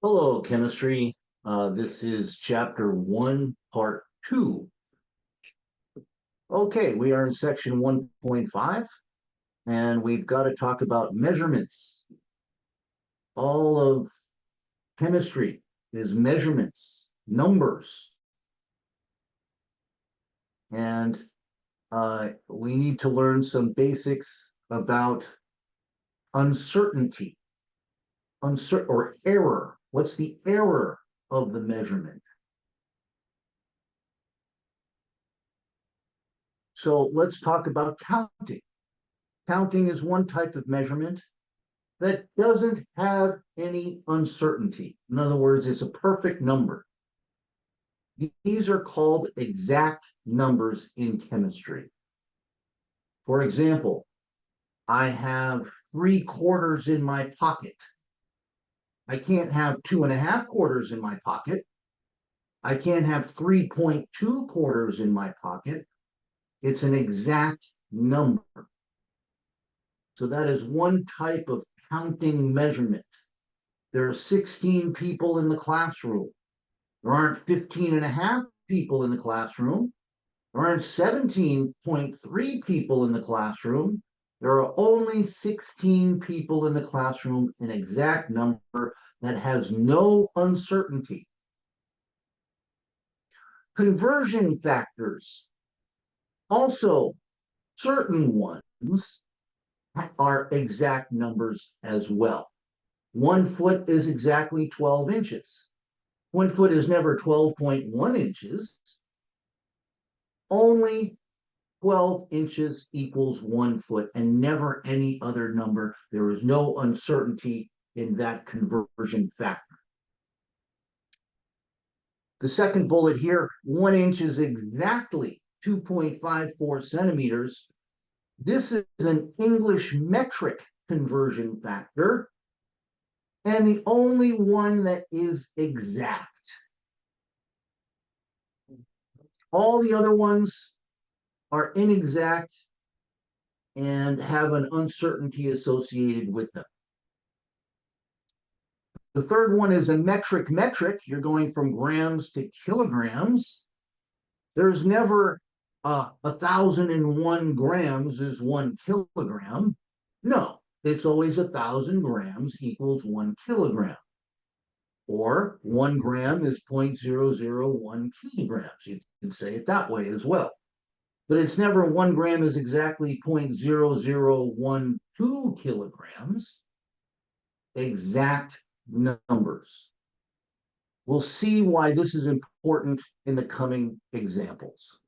Hello, chemistry. This is chapter 1, part 2. Okay, we are in section 1.5, and we've got to talk about measurements. All of chemistry is measurements, numbers, and we need to learn some basics about uncertainty, or error. What's the error of the measurement? So let's talk about counting. Counting is one type of measurement that doesn't have any uncertainty. In other words, it's a perfect number. These are called exact numbers in chemistry. For example, I have 3/4 in my pocket. I can't have 2.25 quarters in my pocket. I can't have 3.2 quarters in my pocket. It's an exact number. So that is one type of counting measurement. There are 16 people in the classroom. There aren't 15.5 people in the classroom. There aren't 17.3 people in the classroom. There are only 16 people in the classroom, an exact number that has no uncertainty. Conversion factors, also certain ones, are exact numbers as well. 1 foot is exactly 12 inches. 1 foot is never 12.1 inches. Only 12 inches equals 1 foot and never any other number. There is no uncertainty in that conversion factor. The second bullet here, 1 inch is exactly 2.54 centimeters. This is an English metric conversion factor, and the only one that is exact. All the other ones are inexact and have an uncertainty associated with them. The third one is a metric metric. You're going from grams to kilograms. There's never 1,001 grams is 1 kilogram. No, it's always 1,000 grams equals 1 kilogram. Or 1 gram is 0.001 kilograms. You can say it that way as well. But it's never 1 gram is exactly 0.0012 kilograms. Exact numbers. We'll see why this is important in the coming examples.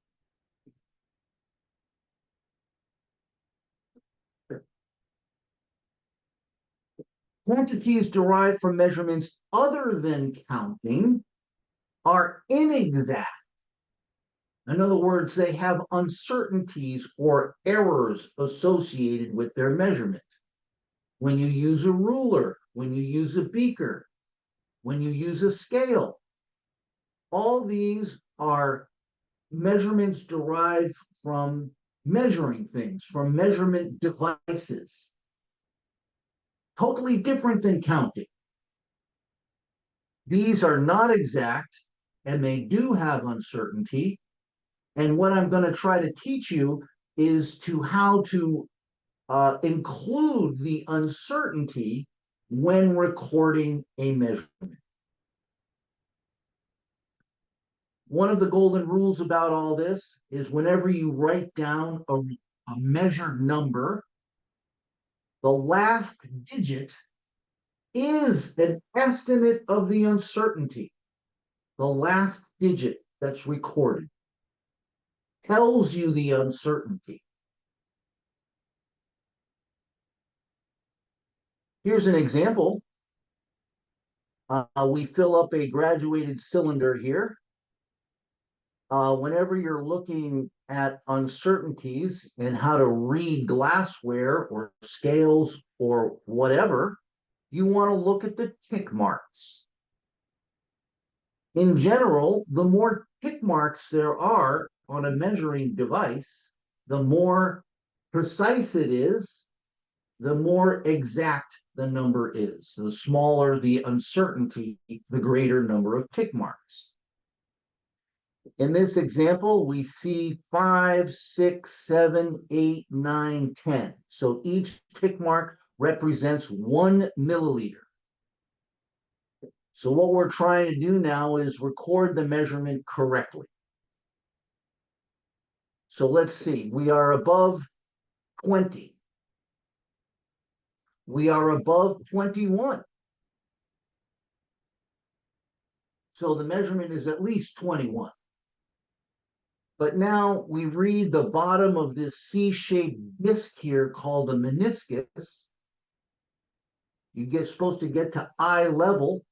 Quantities derived from measurements other than counting are inexact. In other words, they have uncertainties or errors associated with their measurement. When you use a ruler, when you use a beaker, when you use a scale, all these are measurements derived from measuring things, from measurement devices. Totally different than counting. These are not exact, and they do have uncertainty. And what I'm going to try to teach you is how to include the uncertainty when recording a measurement. One of the golden rules about all this is whenever you write down a measured number, the last digit is an estimate of the uncertainty. The last digit that's recorded tells you the uncertainty. Here's an example. We fill up a graduated cylinder here. Whenever you're looking at uncertainties and how to read glassware or scales or whatever, you want to look at the tick marks. In general, the more tick marks there are on a measuring device, the more precise it is, the more exact the number is. The smaller the uncertainty, the greater number of tick marks. In this example, we see 5, 6, 7, 8, 9, 10. So each tick mark represents 1 milliliter. So what we're trying to do now is record the measurement correctly. So let's see, we are above 20. We are above 21. So the measurement is at least 21. But now we read the bottom of this C-shaped disc here called a meniscus. Supposed to get to eye level,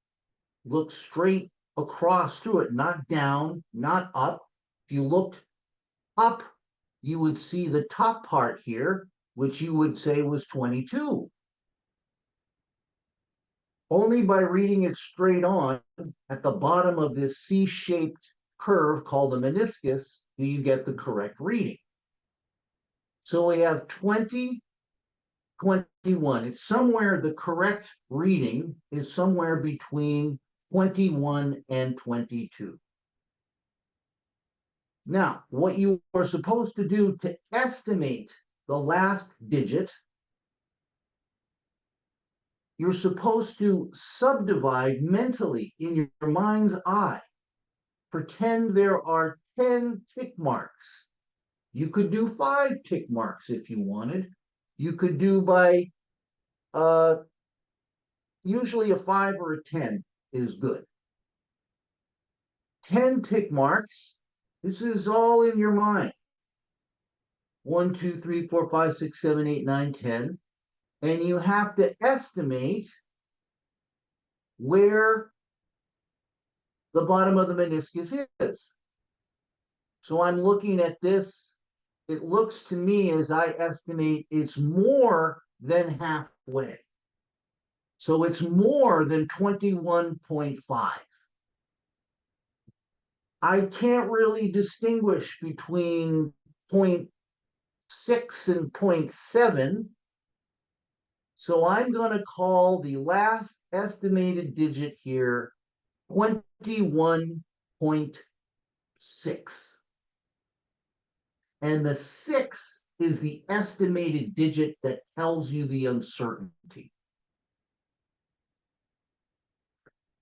look straight across through it, not down, not up. If you looked up, you would see the top part here, which you would say was 22. Only by reading it straight on at the bottom of this C-shaped curve called a meniscus do you get the correct reading. So we have 20, 21. It's somewhere, the correct reading is somewhere between 21 and 22. Now, what you are supposed to do to estimate the last digit, you're supposed to subdivide mentally in your mind's eye. Pretend there are 10 tick marks. You could do 5 tick marks if you wanted. You could do by, usually a 5 or a 10 is good. 10 tick marks. This is all in your mind. 1, 2, 3, 4, 5, 6, 7, 8, 9, 10. And you have to estimate where the bottom of the meniscus is. So I'm looking at this. It looks to me, as I estimate, it's more than halfway. So it's more than 21.5. I can't really distinguish between 0.6 and 0.7. So I'm going to call the last estimated digit here 21.6. And the 6 is the estimated digit that tells you the uncertainty.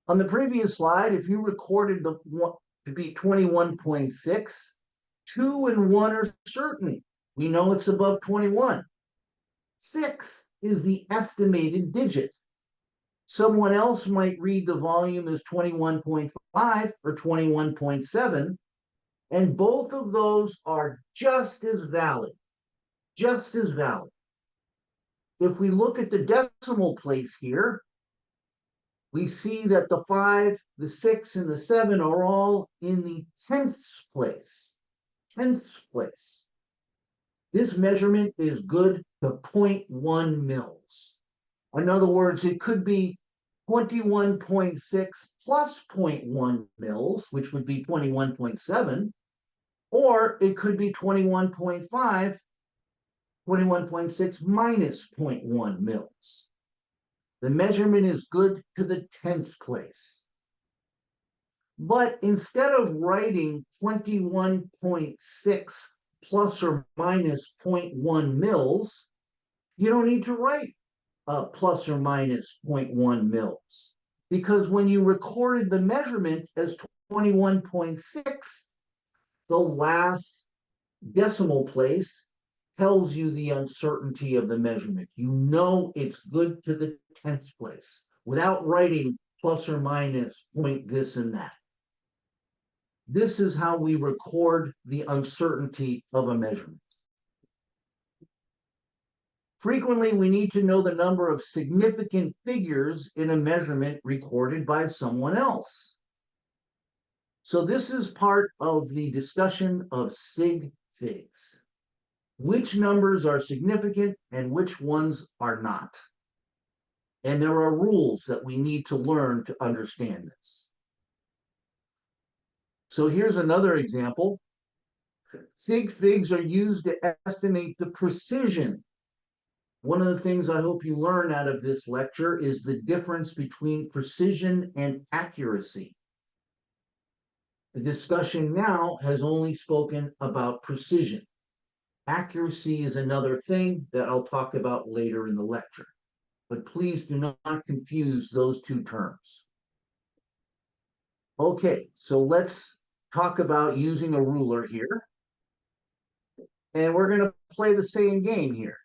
On the previous slide, if you recorded the to be 21.6, 2 and 1 are certain. We know it's above 21. 6 is the estimated digit. Someone else might read the volume as 21.5 or 21.7, and both of those are just as valid, just as valid. If we look at the decimal place here, we see that the 5, the 6, and the 7 are all in the tenths place. Tenths place. This measurement is good to 0.1 mils. In other words, it could be 21.6 plus 0.1 mils, which would be 21.7, or it could be 21.5, 21.6 minus 0.1 mils. The measurement is good to the tenths place. But instead of writing 21.6 plus or minus 0.1 mils, you don't need to write plus or minus 0.1 mils. Because when you recorded the measurement as 21.6, the last decimal place tells you the uncertainty of the measurement. You know it's good to the tenths place without writing plus or minus point this and that. This is how we record the uncertainty of a measurement. Frequently, we need to know the number of significant figures in a measurement recorded by someone else. So this is part of the discussion of sig figs. Which numbers are significant and which ones are not. And there are rules that we need to learn to understand this. So here's another example. Sig figs are used to estimate the precision One of the things I hope you learn out of this lecture is the difference between precision and accuracy. The discussion now has only spoken about precision. Accuracy is another thing that I'll talk about later in the lecture, but please do not confuse those two terms. Okay, so let's talk about using a ruler here. And we're going to play the same game here.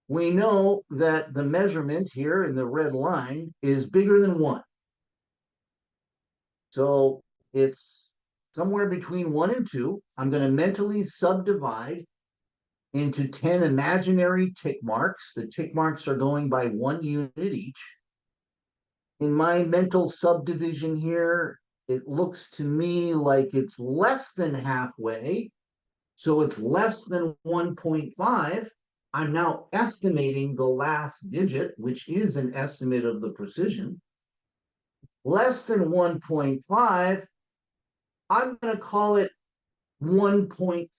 We know that the measurement here in the red line is bigger than 1. So it's somewhere between 1 and 2. I'm going to mentally subdivide into 10 imaginary tick marks. The tick marks are going by 1 unit each. In my mental subdivision here, it looks to me like it's less than halfway. So it's less than 1.5. I'm now estimating the last digit, which is an estimate of the precision. Less than 1.5, I'm going to call it 1.4.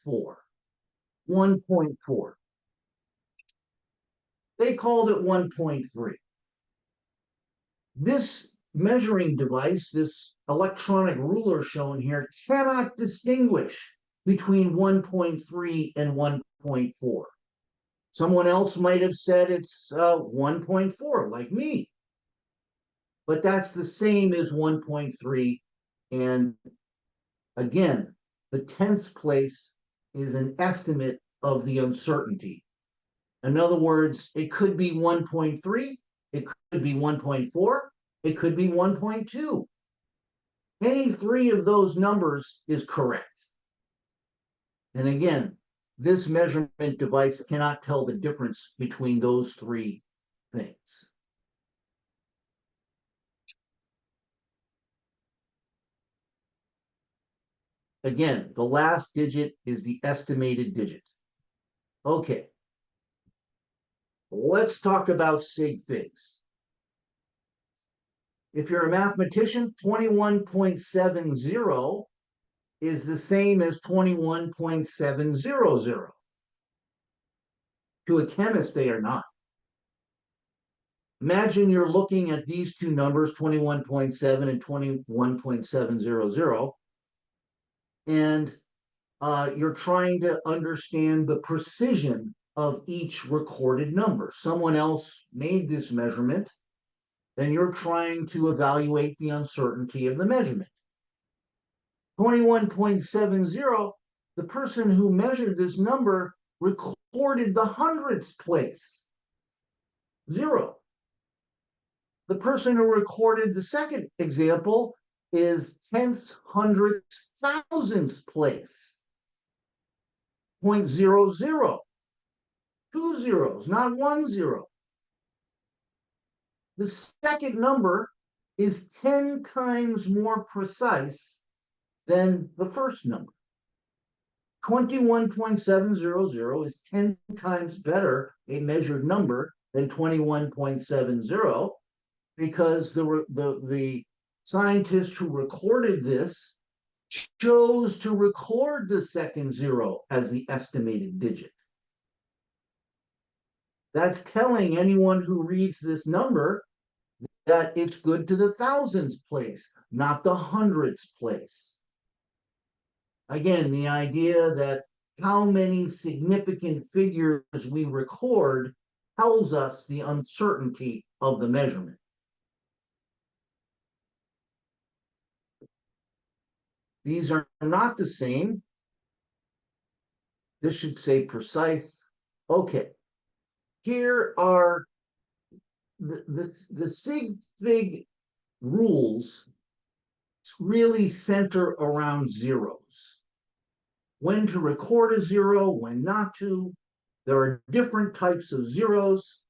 1.4. They called it 1.3. This measuring device, this electronic ruler shown here, cannot distinguish between 1.3 and 1.4. Someone else might have said it's 1.4, like me. But that's the same as 1.3. And again, the 10th place is an estimate of the uncertainty. In other words, it could be 1.3, it could be 1.4, it could be 1.2. Any three of those numbers is correct. And again, this measurement device cannot tell the difference between those three things. Again, the last digit is the estimated digit. Okay. Let's talk about sig figs. If you're a mathematician, 21.70 is the same as 21.700. To a chemist, they are not. Imagine you're looking at these two numbers, 21.7 and 21.700, and you're trying to understand the precision of each recorded number. Someone else made this measurement, then you're trying to evaluate the uncertainty of the measurement. 21.70, the person who measured this number recorded the hundredths place, 0. The person who recorded the second example is tenths, hundredths, thousandths place, 0.00. 2 zeros, not 1 0. The second number is 10 times more precise than the first number. 21.700 is 10 times better a measured number than 21.70 because the scientist who recorded this chose to record the second 0 as the estimated digit. That's telling anyone who reads this number that it's good to the thousands place, not the hundreds place. Again, the idea that how many significant figures we record tells us the uncertainty of the measurement. These are not the same. This should say precise. Okay. Here are the sig fig rules really center around zeros. When to record a 0, when not to. There are different types of zeros.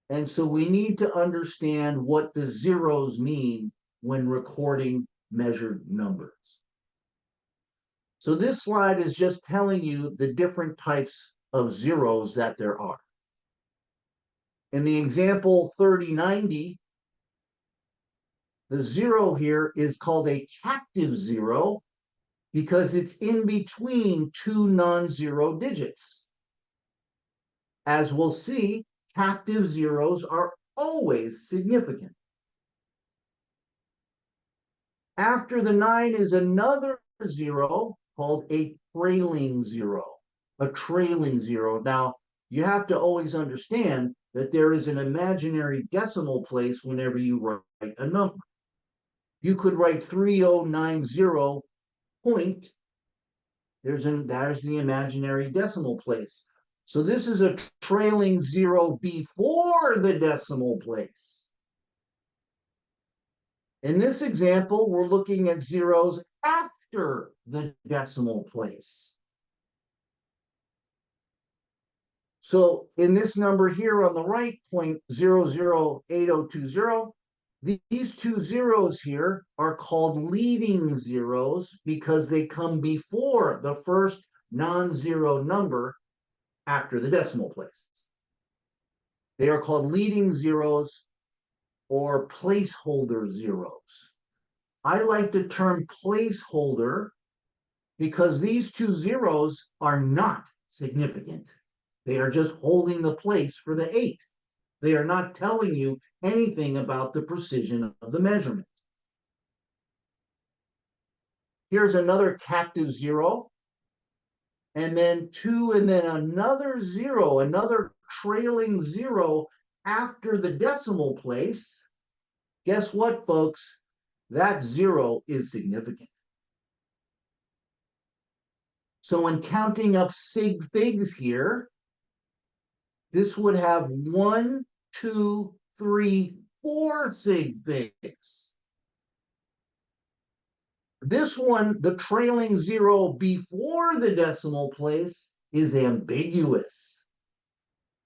And so we need to understand what the zeros mean when recording measured numbers. So this slide is just telling you the different types of zeros that there are. In the example 3090, the 0 here is called a captive 0 because it's in between two non-zero digits. as we'll see, captive zeros are always significant. After the 9 is another zero called a trailing zero. A trailing zero. Now, you have to always understand that there is an imaginary decimal place whenever you write a number. You could write 3090 point. There's the imaginary decimal place. So this is a trailing zero before the decimal place. In this example, we're looking at zeros after the decimal place. So in this number here on the right, 0.008020, these two zeros here are called leading zeros because they come before the first non-zero number after the decimal place. They are called leading zeros or placeholder zeros. I like the term placeholder because these two zeros are not significant. They are just holding the place for the 8. They are not telling you anything about the precision of the measurement. Here's another captive zero, and then 2, and then another zero, another trailing zero after the decimal place. Guess what, folks? That zero is significant. So when counting up sig figs here, this would have 1, 2, 3, 4 sig figs. This one, the trailing zero before the decimal place, is ambiguous.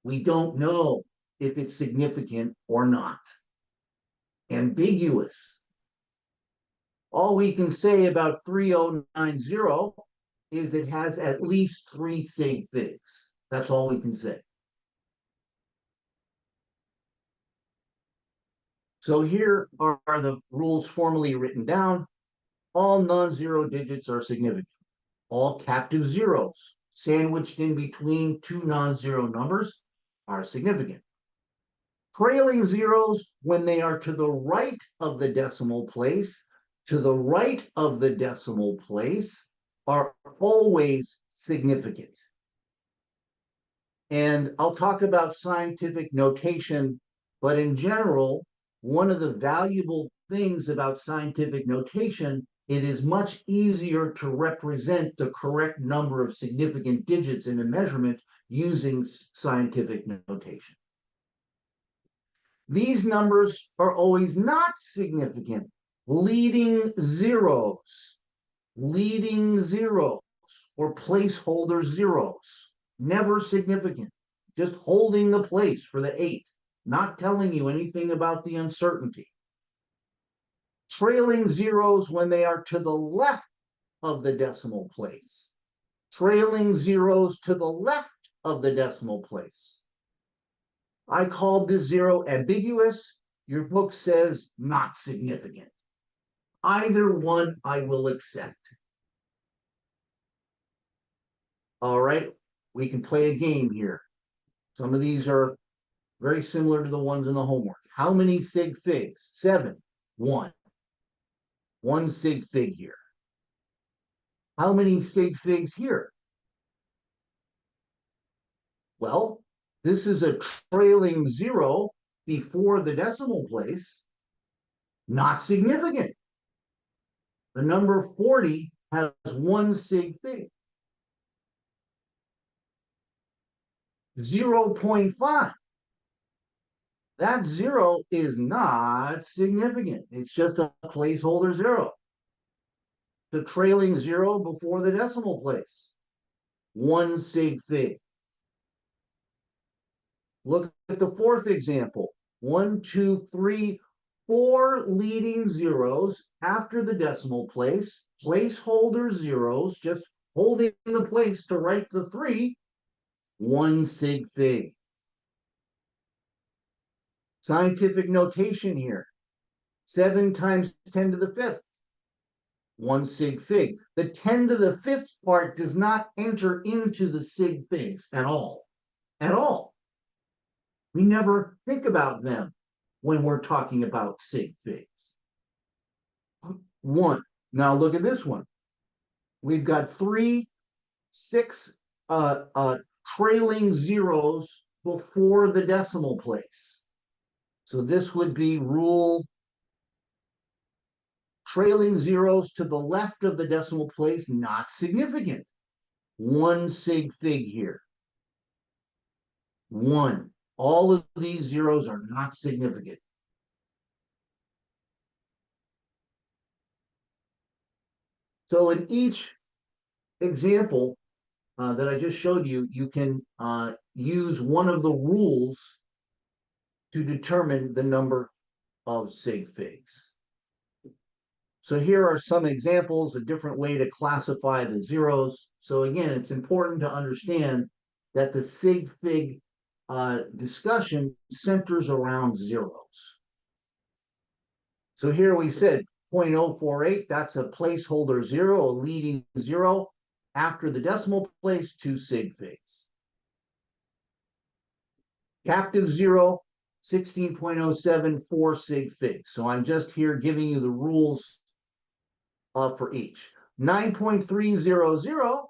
We don't know if it's significant or not. Ambiguous. All we can say about 3090 is it has at least 3 sig figs. That's all we can say. So here are the rules formally written down. All non-zero digits are significant. All captive zeros sandwiched in between two non-zero numbers are significant. Trailing zeros, when they are to the right of the decimal place, are always significant. And I'll talk about scientific notation, but in general, one of the valuable things about scientific notation, it is much easier to represent the correct number of significant digits in a measurement using scientific notation. These numbers are always not significant. Leading zeros, or placeholder zeros, never significant, just holding the place for the 8, not telling you anything about the uncertainty. Trailing zeros when they are to the left of the decimal place. Trailing zeros to the left of the decimal place. I called this zero ambiguous. Your book says not significant. Either one I will accept. All right, we can play a game here. Some of these are very similar to the ones in the homework. How many sig figs? 7. 1. 1 sig fig here. How many sig figs here? Well, this is a trailing zero before the decimal place. Not significant. The number 40 has 1 sig fig. 0.5. That zero is not significant. It's just a placeholder zero. The trailing zero before the decimal place. 1 sig fig. Look at the fourth example. 1, 2, 3, 4 leading zeros after the decimal place. Placeholder zeros, just holding the place to write the 3. 1 sig fig. Scientific notation here. 7 times 10 to the 5th. 1 sig fig. The 10 to the 5th part does not enter into the sig figs at all. At all. We never think about them when we're talking about sig figs. One. Now look at this one. We've got 3, 6 trailing zeros before the decimal place. So this would be rule trailing zeros to the left of the decimal place, not significant. 1 sig fig here. 1. All of these zeros are not significant. So in each example that I just showed you, you can use one of the rules to determine the number of sig figs. So here are some examples, a different way to classify the zeros. So again, it's important to understand that the sig fig discussion centers around zeros. So here we said 0.048, that's a placeholder zero, a leading zero. After the decimal place, 2 sig figs. Captive zero, 16.07, 4 sig figs. So I'm just here giving you the rules for each. 9.300,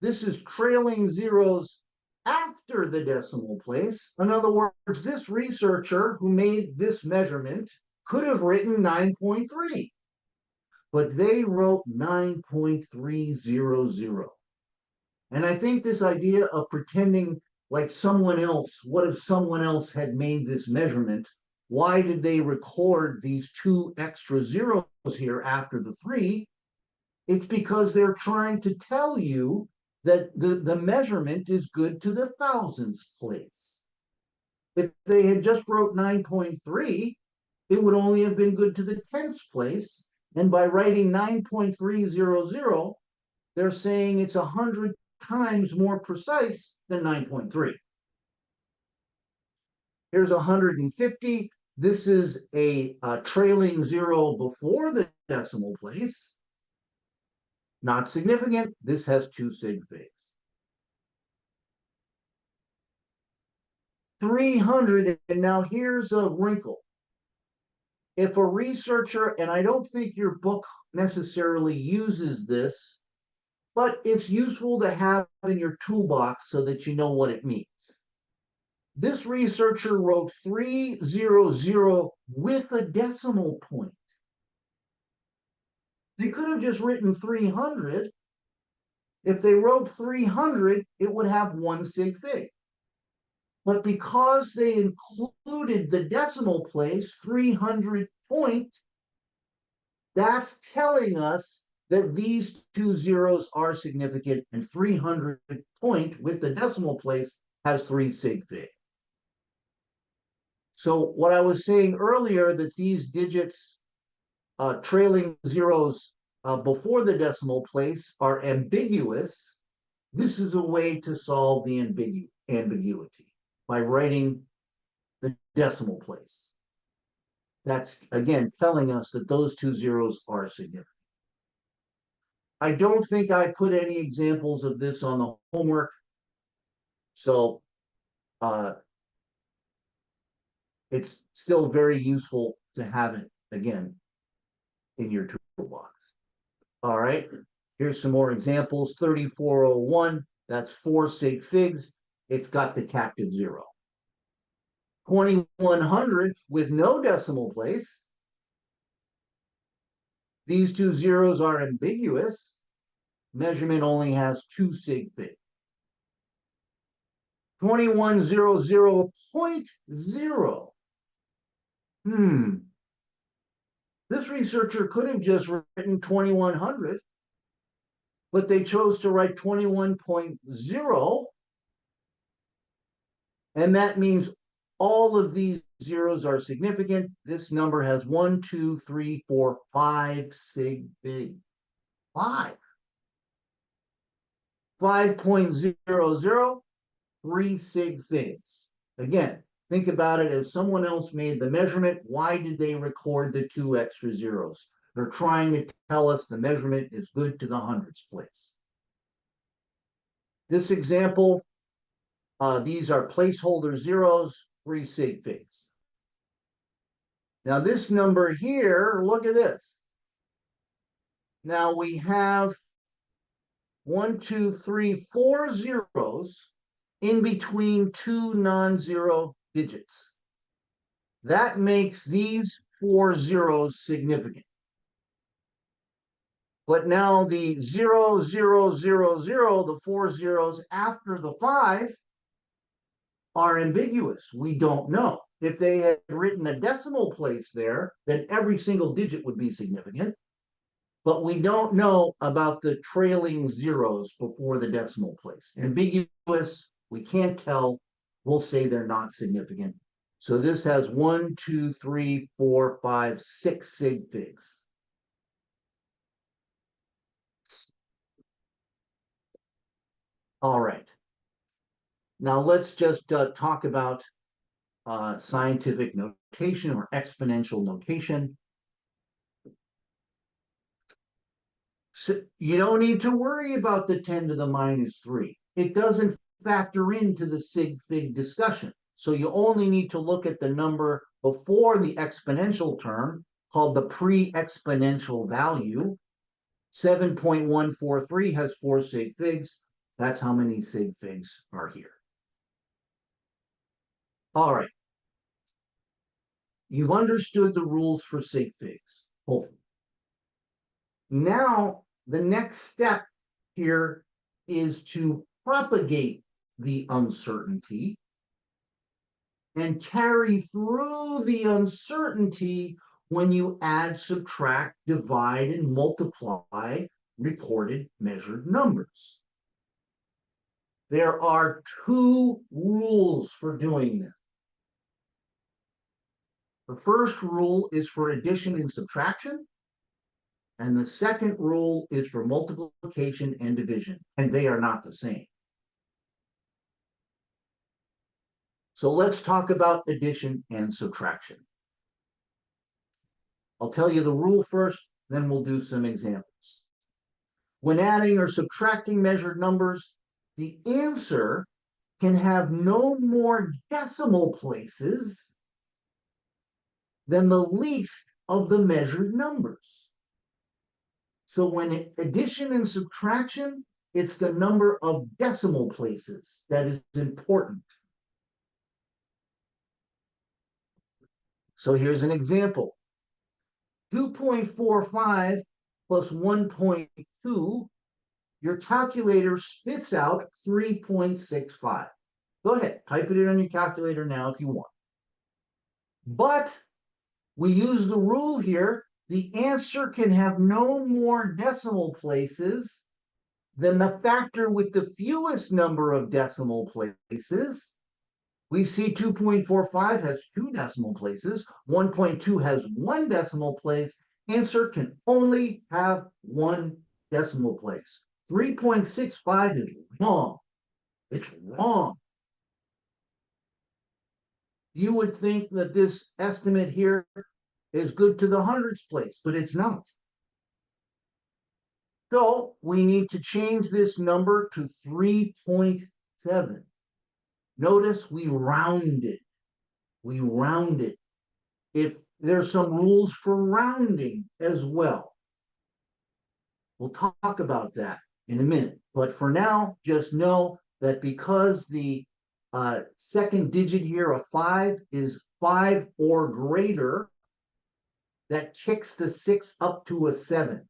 this is trailing zeros after the decimal place. In other words, this researcher who made this measurement could have written 9.3, but they wrote 9.300. And I think this idea of pretending like someone else, what if someone else had made this measurement? Why did they record these 2 extra zeros here after the 3? It's because they're trying to tell you that the measurement is good to the thousandths place. If they had just wrote 9.3, it would only have been good to the tenths place. And by writing 9.300, they're saying it's 100 times more precise than 9.3. Here's 150. This is a trailing zero before the decimal place. Not significant. This has 2 sig figs. 300, and now here's a wrinkle. If a researcher, and I don't think your book necessarily uses this, but it's useful to have in your toolbox so that you know what it means. This researcher wrote 300 with a decimal point. They could have just written 300. If they wrote 300, it would have 1 sig fig. But because they included the decimal place, 300 point, that's telling us that these 2 zeros are significant, and 300 point with the decimal place has 3 sig fig. So what I was saying earlier, that these digits, trailing zeros before the decimal place, are ambiguous. This is a way to solve the ambiguity by writing the decimal place. That's, again, telling us that those 2 zeros are significant. I don't think I put any examples of this on the homework. So it's still very useful to have it, again, in your toolbox. All right, here's some more examples. 3401, that's 4 sig figs. It's got the captive zero. 2100 with no decimal place. These 2 zeros are ambiguous. Measurement only has 2 sig figs. 2100.0. This researcher could have just written 2100, but they chose to write 21.0. And that means all of these zeros are significant. This number has 1, 2, 3, 4, 5 sig fig. 5. 5.00, 3 sig figs. Again, think about it as someone else made the measurement. Why did they record the 2 extra zeros? They're trying to tell us the measurement is good to the hundredths place. This example, These are placeholder zeros, 3 sig figs. Now this number here, look at this. Now we have 1, 2, 3, 4 zeros in between two non-zero digits. That makes these 4 zeros significant. But now the 0, 0, 0, 0, the 4 zeros after the 5 are ambiguous. We don't know. If they had written a decimal place there, then every single digit would be significant. But we don't know about the trailing zeros before the decimal place. Ambiguous, we can't tell. We'll say they're not significant. So this has 1, 2, 3, 4, 5, 6 sig figs. All right. Now let's just talk about scientific notation or exponential notation. So you don't need to worry about the 10 to the minus 3. It doesn't factor into the sig fig discussion. So you only need to look at the number before the exponential term, called the pre-exponential value. 7.143 has 4 sig figs. That's how many sig figs are here. All right. You've understood the rules for sig figs, hopefully. Now, the next step here is to propagate the uncertainty and carry through the uncertainty when you add, subtract, divide, and multiply recorded measured numbers. There are 2 rules for doing this. The first rule is for addition and subtraction, and the second rule is for multiplication and division, and they are not the same. So let's talk about addition and subtraction. I'll tell you the rule first, then we'll do some examples. When adding or subtracting measured numbers, the answer can have no more decimal places than the least of the measured numbers. So when addition and subtraction, it's the number of decimal places that is important. So here's an example. 2.45 plus 1.2, your calculator spits out 3.65. Go ahead, type it in on your calculator now if you want. But we use the rule here, the answer can have no more decimal places than the factor with the fewest number of decimal places. We see 2.45 has 2 decimal places, 1.2 has 1 decimal place. Answer can only have 1 decimal place. 3.65 is wrong. It's wrong. You would think that this estimate here is good to the hundredths place, but it's not. So we need to change this number to 3.7. Notice we rounded. We rounded. If there's some rules for rounding as well. We'll talk about that in a minute. But for now, just know that because the second digit here of 5 is 5 or greater, that kicks the 6 up to a 7.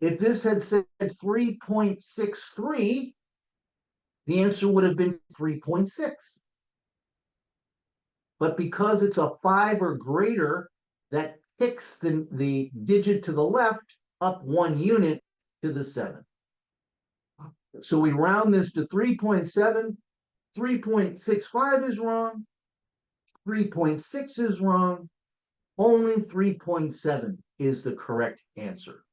If this had said 3.63, the answer would have been 3.6. But because it's a 5 or greater, that kicks the digit to the left up 1 unit to the 7. So we round this to 3.7. 3.65 is wrong. 3.6 is wrong. Only 3.7 is the correct answer.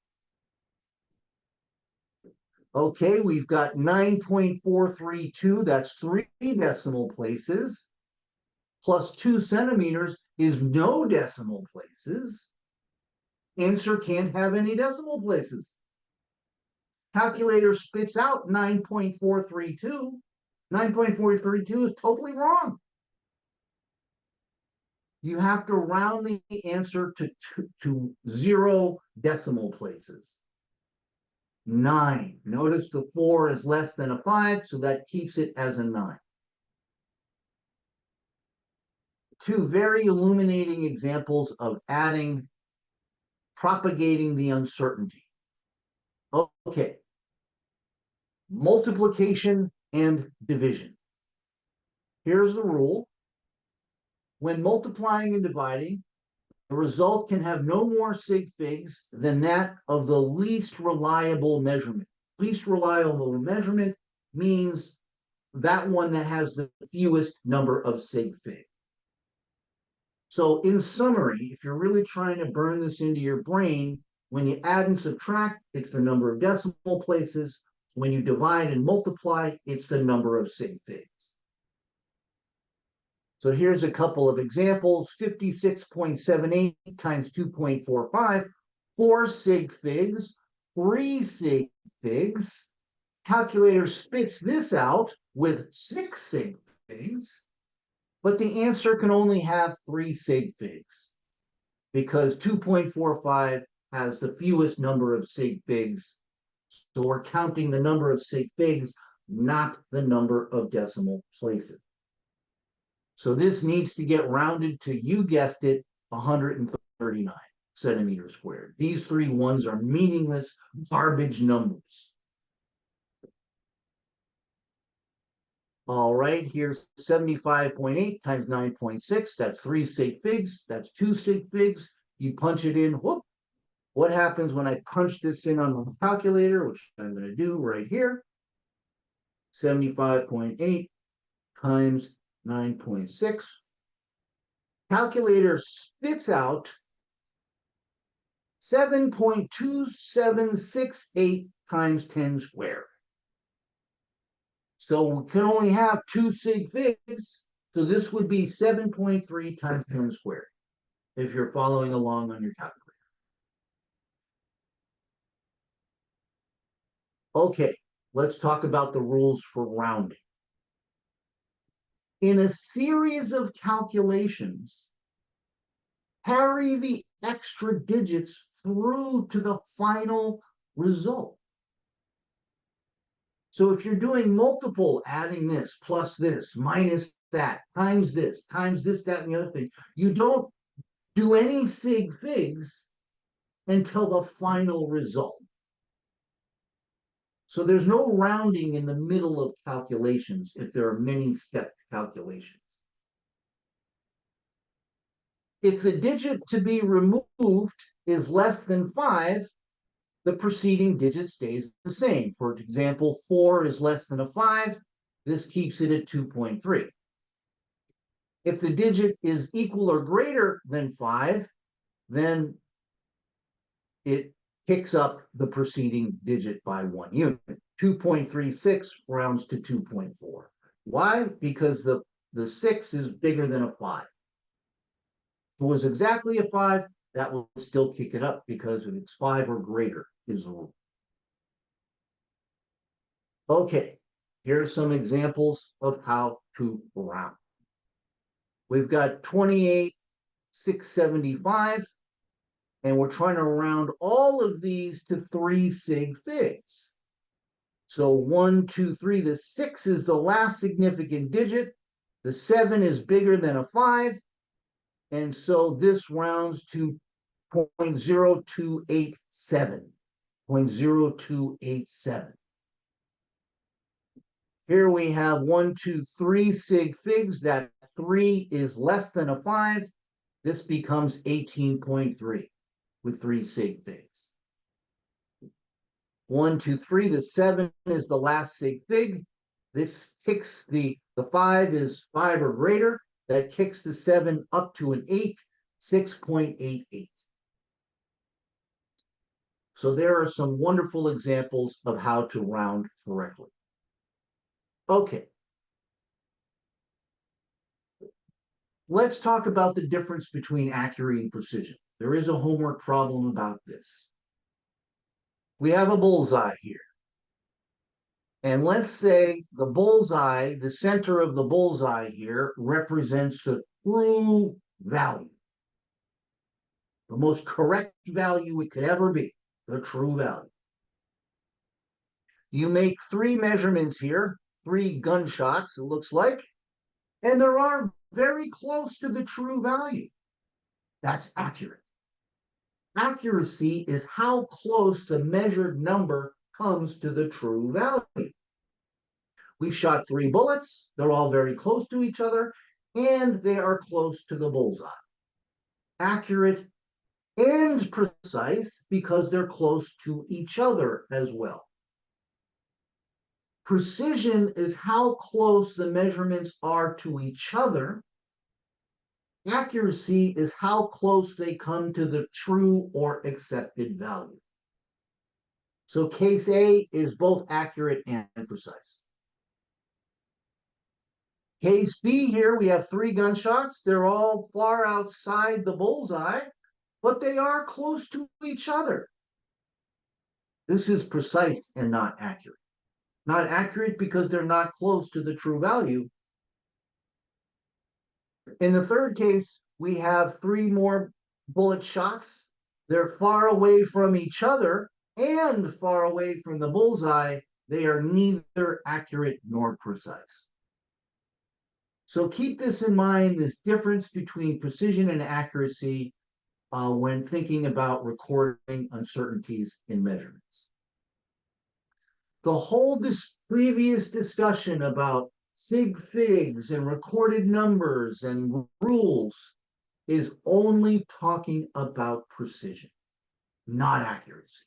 Okay, we've got 9.432. That's 3 decimal places. Plus 2 centimeters is no decimal places. Answer can't have any decimal places. Calculator spits out 9.432. 9.432 is totally wrong. You have to round the answer to 0 decimal places. 9. Notice the 4 is less than a 5, so that keeps it as a 9. Two very illuminating examples of propagating the uncertainty. Okay. Multiplication and division. Here's the rule. When multiplying and dividing, the result can have no more sig figs than that of the least reliable measurement. Least reliable measurement means that one that has the fewest number of sig figs. So in summary, if you're really trying to burn this into your brain, when you add and subtract, it's the number of decimal places. When you divide and multiply, it's the number of sig figs. So here's a couple of examples. 56.78 times 2.45, 4 sig figs, 3 sig figs. Calculator spits this out with 6 sig figs, but the answer can only have 3 sig figs because 2.45 has the fewest number of sig figs. So we're counting the number of sig figs, not the number of decimal places. So this needs to get rounded to, you guessed it, 139 centimeters squared. These 3 ones are meaningless garbage numbers. All right, here's 75.8 times 9.6. That's 3 sig figs. That's 2 sig figs. You punch it in. Whoop. What happens when I punch this in on the calculator, which I'm going to do right here? 75.8 times 9.6. Calculator spits out 7.2768 times 10 squared. So we can only have 2 sig figs, so this would be 7.3 times 10 squared, if you're following along on your calculator. Okay, let's talk about the rules for rounding. In a series of calculations, carry the extra digits through to the final result. So if you're doing multiple, adding this, plus this, minus that, times this, that, and the other thing, you don't do any sig figs until the final result. So there's no rounding in the middle of calculations if there are many step calculations. If the digit to be removed is less than 5, the preceding digit stays the same. For example, 4 is less than a 5. This keeps it at 2.3. If the digit is equal or greater than 5, then it picks up the preceding digit by 1 unit. 2.36 rounds to 2.4. Why? Because the 6 is bigger than a 5. If it was exactly a 5, that will still kick it up because if it's 5 or greater is the rule. Okay, here are some examples of how to round. We've got 28,675, and we're trying to round all of these to 3 sig figs. So 1, 2, 3, the 6 is the last significant digit. The 7 is bigger than a 5. And so this rounds to 0.0287. 0.0287. Here we have 1, 2, 3 sig figs. That 3 is less than a 5. This becomes 18.3 with 3 sig figs. 1, 2, 3. The 7 is the last sig fig. This kicks the 5 is 5 or greater. That kicks the 7 up to an 8, 6.88. So there are some wonderful examples of how to round correctly. Okay. Let's talk about the difference between accuracy and precision. There is a homework problem about this. We have a bullseye here. And let's say the bullseye, the center of the bullseye here represents the true value, the most correct value it could ever be, the true value. You make 3 measurements here, 3 gunshots, it looks like, and they are very close to the true value. That's accurate. Accuracy is how close the measured number comes to the true value. We shot 3 bullets, they're all very close to each other, and they are close to the bullseye. Accurate and precise because they're close to each other as well. Precision is how close the measurements are to each other. Accuracy is how close they come to the true or accepted value. So case A is both accurate and precise. Case B here, we have 3 gunshots. They're all far outside the bullseye, but they are close to each other. This is precise and not accurate. Not accurate because they're not close to the true value. In the third case, we have 3 more bullet shots. They're far away from each other and far away from the bullseye. They are neither accurate nor precise. So keep this in mind, this difference between precision and accuracy when thinking about recording uncertainties in measurements. The whole previous discussion about sig figs and recorded numbers and rules is only talking about precision, not accuracy.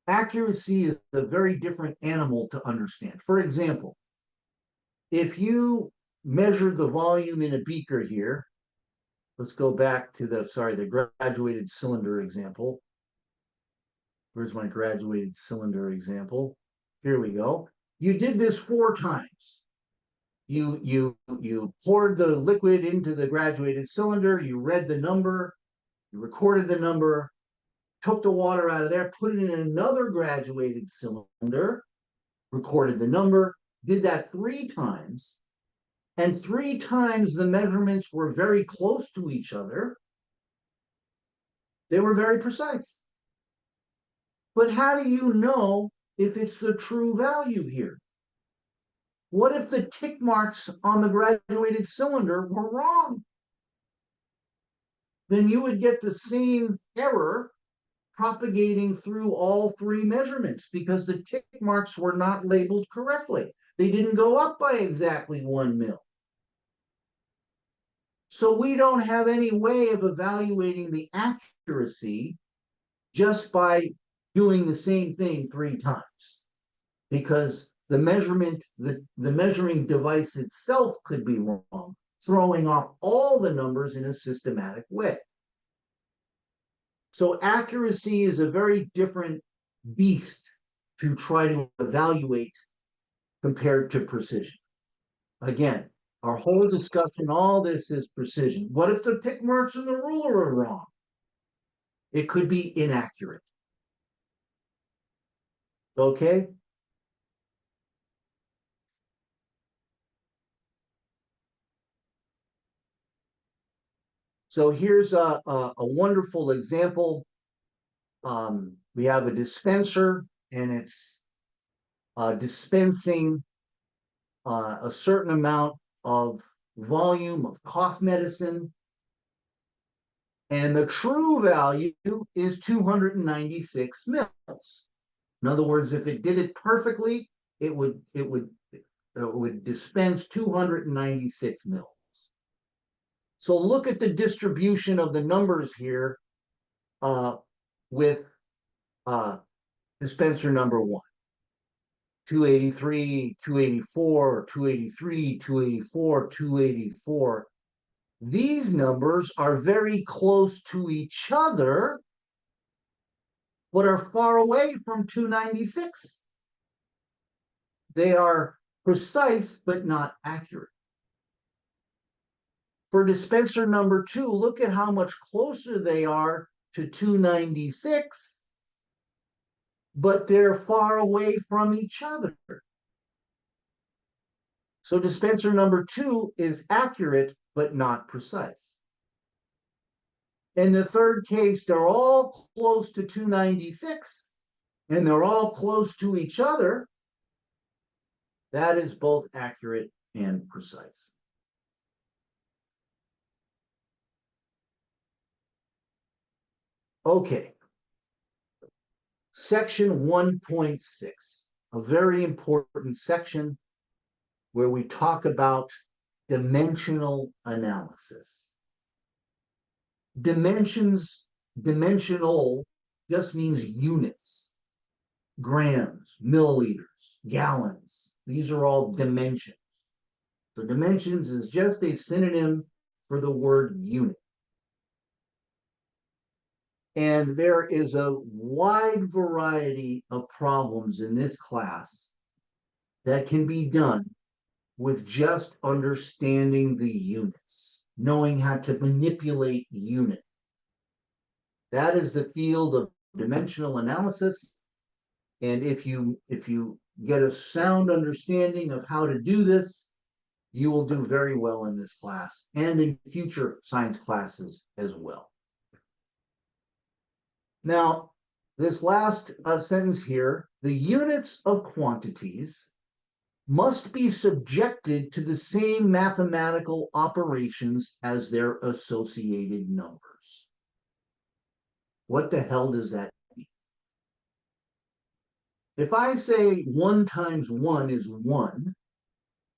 Accuracy is a very different animal to understand. For example, if you measure the volume in a beaker here, let's go back to the graduated cylinder example. Where's my graduated cylinder example? Here we go. You did this 4 times. You poured the liquid into the graduated cylinder, you read the number, you recorded the number, took the water out of there, put it in another graduated cylinder, recorded the number, did that 3 times, and 3 times the measurements were very close to each other. They were very precise. But how do you know if it's the true value here? What if the tick marks on the graduated cylinder were wrong? Then you would get the same error propagating through all 3 measurements because the tick marks were not labeled correctly. They didn't go up by exactly 1 mil. So we don't have any way of evaluating the accuracy just by doing the same thing 3 times, because the measuring device itself could be wrong, throwing off all the numbers in a systematic way. So accuracy is a very different beast to try to evaluate compared to precision. Again, our whole discussion, all this is precision. What if the tick marks in the ruler are wrong? It could be inaccurate. Okay? So here's a wonderful example. We have a dispenser, and it's dispensing a certain amount of volume of cough medicine. And the true value is 296 mils. In other words, if it did it perfectly, it would dispense 296 mils. So look at the distribution of the numbers here with dispenser number 1. 283, 284, 283, 284, 284. These numbers are very close to each other, but are far away from 296. They are precise, but not accurate. For dispenser number 2, look at how much closer they are to 296 but they're far away from each other. So dispenser number 2 is accurate, but not precise. In the third case, they're all close to 296, and they're all close to each other. That is both accurate and precise. Okay. Section 1.6, a very important section where we talk about dimensional analysis. Dimensional just means units, grams, milliliters, gallons. These are all dimensions. So dimensions is just a synonym for the word unit. And there is a wide variety of problems in this class that can be done with just understanding the units, knowing how to manipulate unit. That is the field of dimensional analysis. And if you get a sound understanding of how to do this, you will do very well in this class and in future science classes as well. Now, this last sentence here, the units of quantities must be subjected to the same mathematical operations as their associated numbers. What the hell does that mean? If I say 1 times 1 is 1,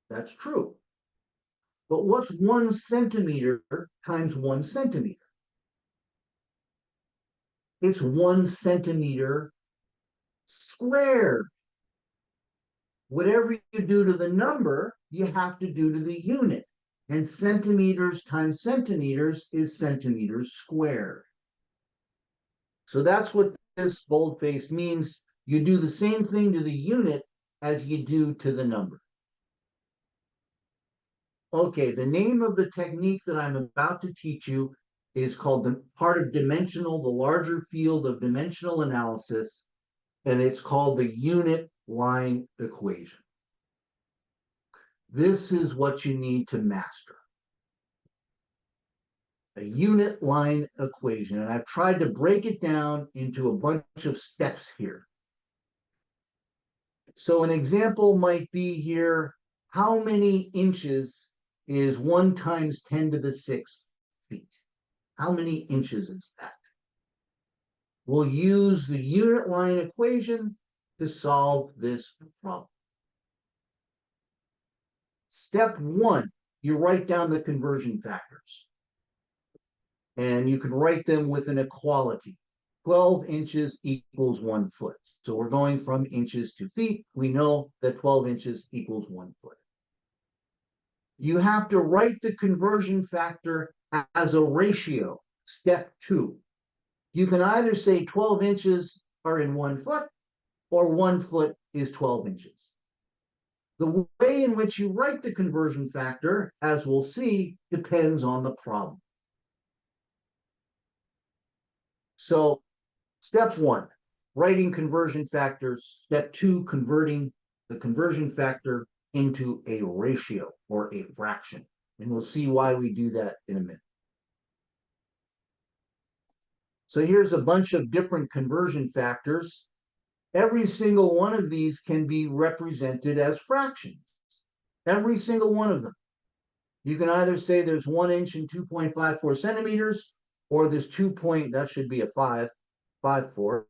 that's true. But what's 1 centimeter times 1 centimeter? It's 1 centimeter squared. Whatever you do to the number, you have to do to the unit. And centimeters times centimeters is centimeters squared. So that's what this boldface means. You do the same thing to the unit as you do to the number. Okay, the name of the technique that I'm about to teach you is called the part of dimensional, the larger field of dimensional analysis, and it's called the unit line equation. This is what you need to master. A unit line equation, and I've tried to break it down into a bunch of steps here. So an example might be here, how many inches is 1 times 10 to the 6th feet? How many inches is that? We'll use the unit line equation to solve this problem. Step 1, you write down the conversion factors. And you can write them with an equality. 12 inches equals 1 foot. So we're going from inches to feet. We know that 12 inches equals 1 foot. You have to write the conversion factor as a ratio. Step 2. You can either say 12 inches are in 1 foot or 1 foot is 12 inches. The way in which you write the conversion factor, as we'll see, depends on the problem. So step 1, writing conversion factors. Step 2, converting the conversion factor into a ratio or a fraction. And we'll see why we do that in a minute. So here's a bunch of different conversion factors. Every single one of these can be represented as fractions. Every single one of them. You can either say there's 1 inch and 2.54 centimeters, or there's that should be a 5.54,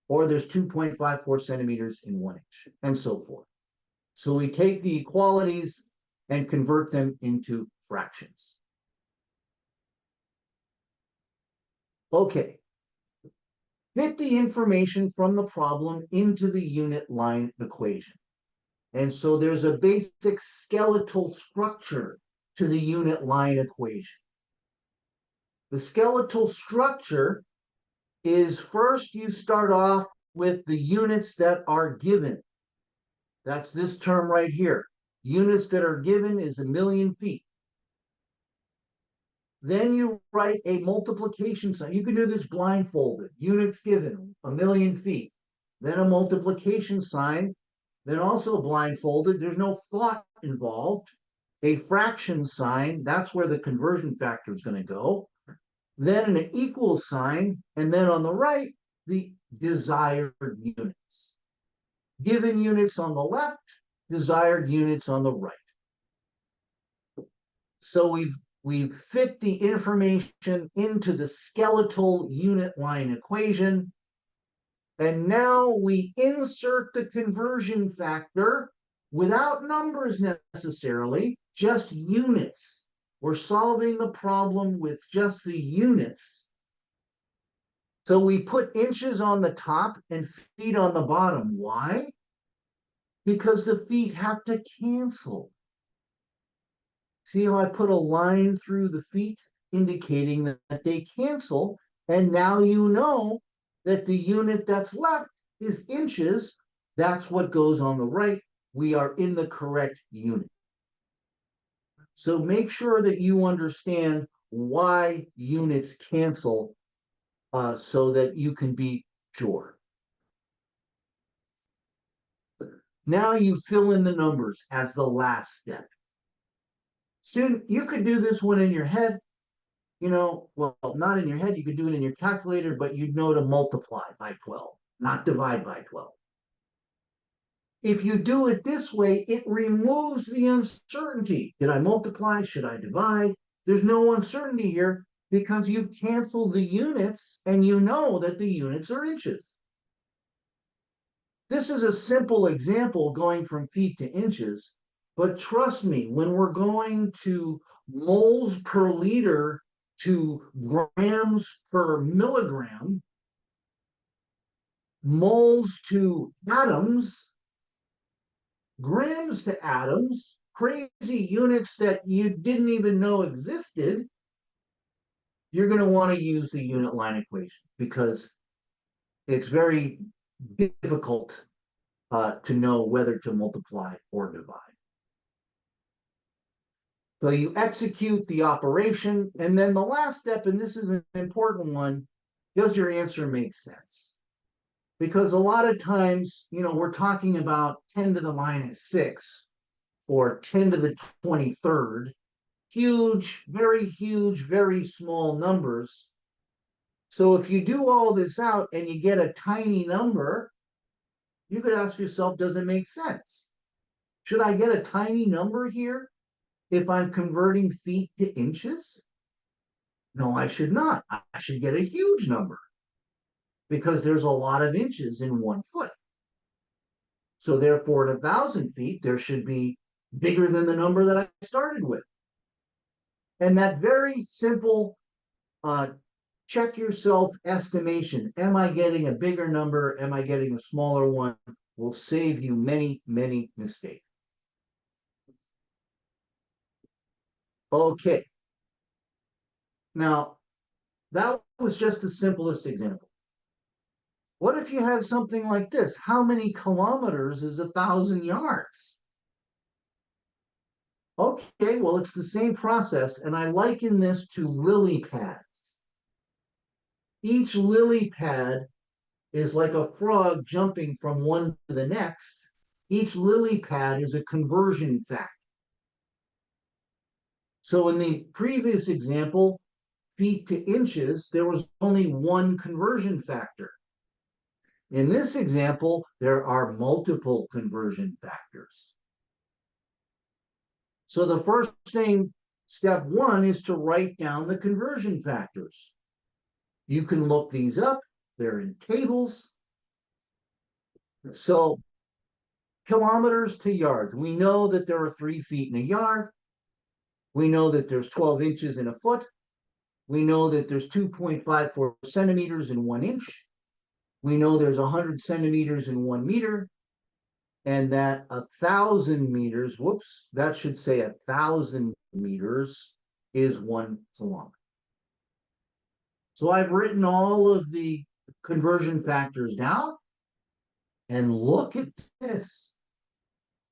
or there's 2.54 centimeters in 1 inch, and so forth. So we take the equalities and convert them into fractions. Okay. Fit the information from the problem into the unit line equation. And so there's a basic skeletal structure to the unit line equation. The skeletal structure is, first you start off with the units that are given. That's this term right here. Units that are given is 1,000,000 feet. Then you write a multiplication sign. You can do this blindfolded. Units given, 1,000,000 feet. then a multiplication sign, then also blindfolded. There's no thought involved. A fraction sign, that's where the conversion factor is going to go. Then an equal sign, and then on the right, the desired units. Given units on the left, desired units on the right. So we've fit the information into the skeletal unit line equation. And now we insert the conversion factor without numbers necessarily, just units. We're solving the problem with just the units. So we put inches on the top and feet on the bottom. Why? Because the feet have to cancel. See how I put a line through the feet indicating that they cancel. And now you know that the unit that's left is inches. That's what goes on the right. We are in the correct unit. So make sure that you understand why units cancel so that you can be sure. Now you fill in the numbers as the last step. Student, you could do this one in your head. Well, not in your head, you could do it in your calculator, but you'd know to multiply by 12, not divide by 12. If you do it this way, it removes the uncertainty. Did I multiply? Should I divide? There's no uncertainty here because you've canceled the units and you know that the units are inches. This is a simple example going from feet to inches, but trust me, when we're going to moles per liter to grams per milligram, moles to atoms, grams to atoms, crazy units that you didn't even know existed, you're going to want to use the unit line equation because it's very difficult to know whether to multiply or divide. So you execute the operation, and then the last step, and this is an important one, does your answer make sense? Because a lot of times, we're talking about 10 to the minus 6 or 10 to the 23rd, huge, very small numbers. So if you do all this out and you get a tiny number, you could ask yourself, does it make sense? Should I get a tiny number here if I'm converting feet to inches? No, I should not. I should get a huge number because there's a lot of inches in 1 foot. So therefore, at 1,000 feet, there should be bigger than the number that I started with. And that very simple check yourself estimation. Am I getting a bigger number? Am I getting a smaller one? Will save you many mistakes. Okay. Now, that was just the simplest example. What if you have something like this? How many kilometers is 1,000 yards? Okay, well, it's the same process, and I liken this to lily pads. Each lily pad is like a frog jumping from one to the next. Each lily pad is a conversion factor. So in the previous example, feet to inches, there was only one conversion factor. In this example, there are multiple conversion factors. So the first thing, step one, is to write down the conversion factors. You can look these up. They're in tables. So kilometers to yards. We know that there are 3 feet in a yard. We know that there's 12 inches in a foot. We know that there's 2.54 centimeters in 1 inch. We know there's 100 centimeters in 1 meter. And that 1,000 meters, that should say 1,000 meters is 1 kilometer. So I've written all of the conversion factors down. And look at this.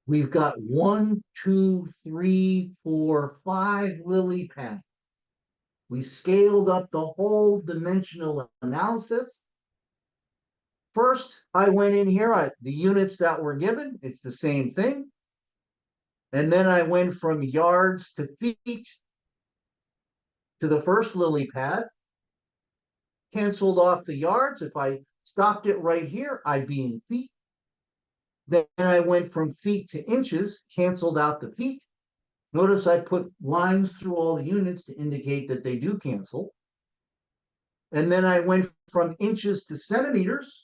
We've got 1, 2, 3, 4, 5 lily pads. We scaled up the whole dimensional analysis. First, I went in here, the units that were given, it's the same thing. And then I went from yards to feet to the first lily pad, canceled off the yards. If I stopped it right here, I'd be in feet. Then I went from feet to inches, canceled out the feet. Notice I put lines through all the units to indicate that they do cancel. And then I went from inches to centimeters.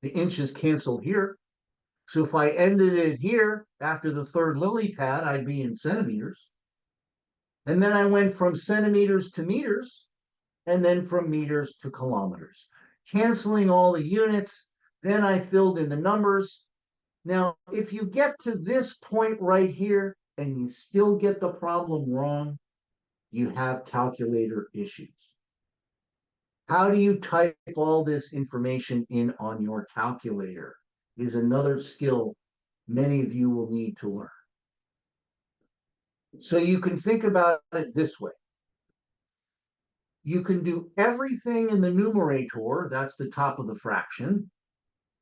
The inches canceled here. So if I ended it here after the third lily pad, I'd be in centimeters. And then I went from centimeters to meters, and then from meters to kilometers, canceling all the units. Then I filled in the numbers. Now, if you get to this point right here and you still get the problem wrong, you have calculator issues. How do you type all this information in on your calculator is another skill many of you will need to learn. So you can think about it this way. You can do everything in the numerator, that's the top of the fraction,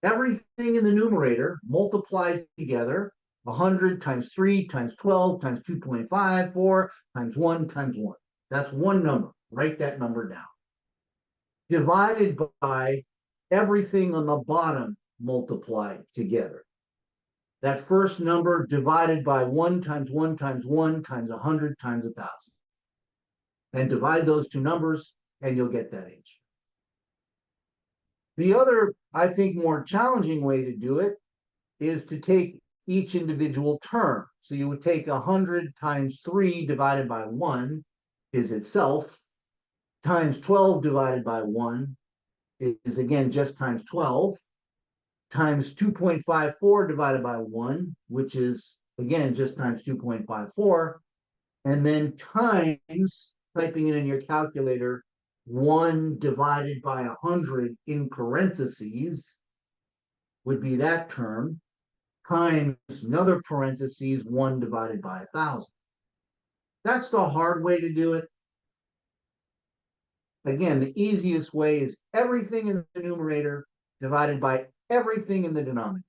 everything in the numerator multiplied together, 100 times 3 times 12 times 2.54 times 1 times 1. That's one number. Write that number down. Divided by everything on the bottom multiplied together. That first number divided by 1 times 1 times 1 times 100 times 1,000. And divide those two numbers and you'll get that answer. The other, I think, more challenging way to do it is to take each individual term. So you would take 100 times 3 divided by 1 is itself, times 12 divided by 1 is again just times 12, times 2.54 divided by 1, which is again just times 2.54, and then times, typing it in your calculator, 1 divided by 100 in parentheses would be that term, times another parentheses, 1 divided by 1,000. That's the hard way to do it. Again, the easiest way is everything in the numerator divided by everything in the denominator.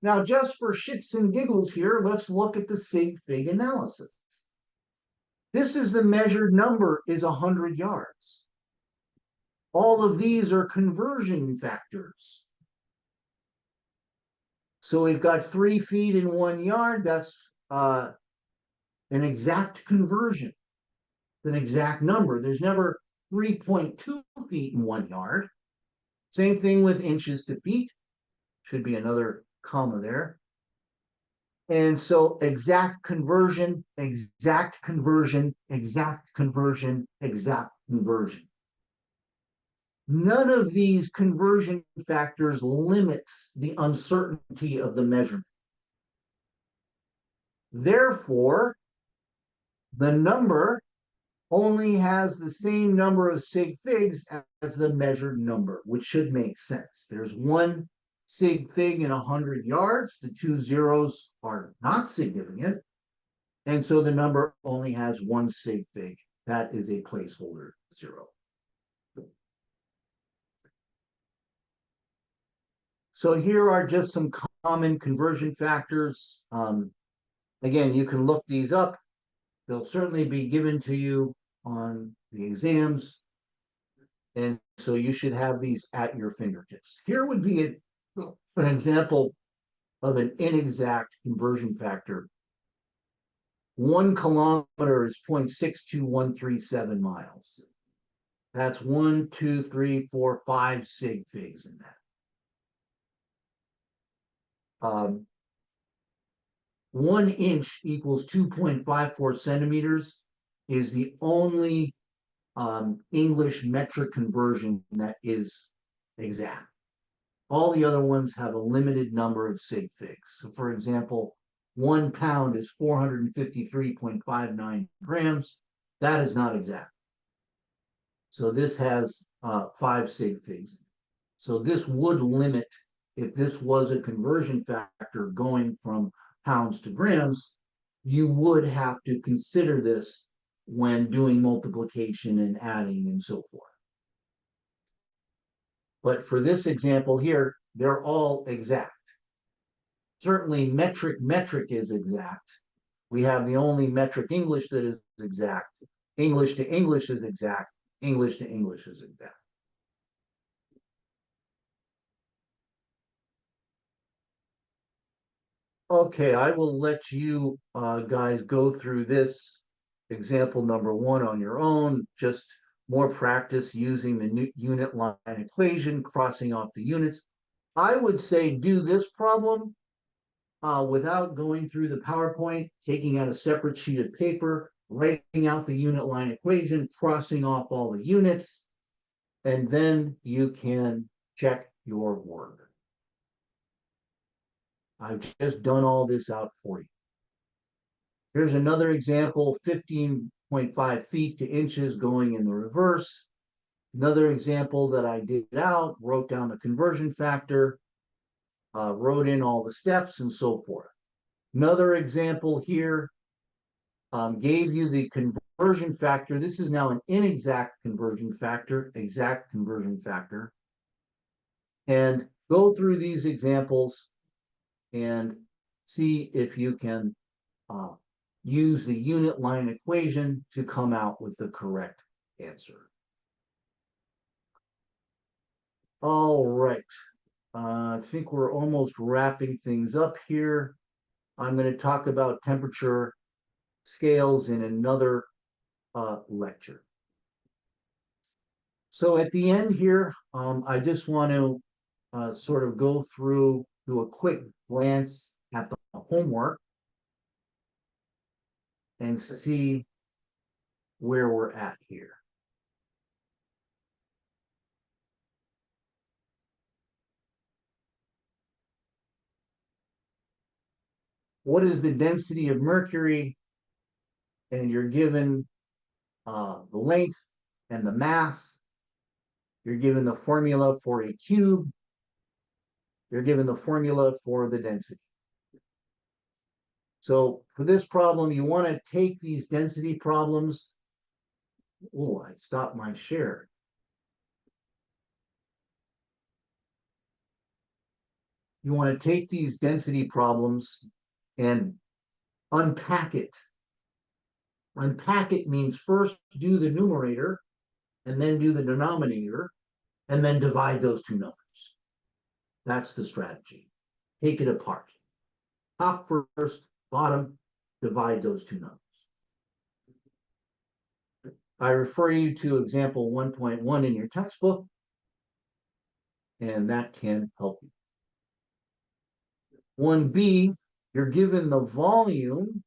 Now, just for shits and giggles here, let's look at the sig fig analysis. This is the measured number is 100 yards. All of these are conversion factors. So we've got 3 feet in 1 yard. That's an exact conversion, an exact number. There's never 3.2 feet in 1 yard. Same thing with inches to feet. Should be another comma there. And so exact conversion, exact conversion, exact conversion, exact conversion. None of these conversion factors limits the uncertainty of the measurement. Therefore, the number only has the same number of sig figs as the measured number, which should make sense. There's 1 sig fig in 100 yards. The 2 zeros are not significant. And so the number only has 1 sig fig. That is a placeholder 0. So here are just some common conversion factors. Again, you can look these up. They'll certainly be given to you on the exams. And so you should have these at your fingertips. Here would be an example of an inexact conversion factor. 1 kilometer is 0.62137 miles. That's 1, 2, 3, 4, 5 sig figs in that. 1 inch equals 2.54 centimeters is the only English metric conversion that is exact. All the other ones have a limited number of sig figs. So for example, 1 pound is 453.59 grams. That is not exact. So this has 5 sig figs. So this would limit, if this was a conversion factor going from pounds to grams, you would have to consider this when doing multiplication and adding and so forth. But for this example here, they're all exact. Certainly metric is exact. We have the only metric English that is exact. English to English is exact. English to English is exact. Okay, I will let you guys go through this example number one on your own. Just more practice using the unit line equation, crossing off the units. I would say do this problem without going through the PowerPoint, taking out a separate sheet of paper, writing out the unit line equation, crossing off all the units, and then you can check your work. I've just done all this out for you. Here's another example, 15.5 feet to inches going in the reverse. Another example that I did out, wrote down the conversion factor, wrote in all the steps and so forth. Another example here, gave you the conversion factor. This is now an inexact conversion factor, exact conversion factor. And go through these examples and see if you can use the unit line equation to come out with the correct answer. All right. I think we're almost wrapping things up here. I'm going to talk about temperature scales in another lecture. So at the end here, I just want to sort of go through, do a quick glance at the homework and see where we're at here. What is the density of mercury? And you're given the length and the mass. You're given the formula for a cube. You're given the formula for the density. So for this problem, you want to take these density problems. Oh, I stopped my share. You want to take these density problems and unpack it. Unpack it means first do the numerator and then do the denominator and then divide those two numbers. That's the strategy. Take it apart. Top first, bottom, divide those two numbers. I refer you to example 1.1 in your textbook, and that can help you. 1B, you're given the volume.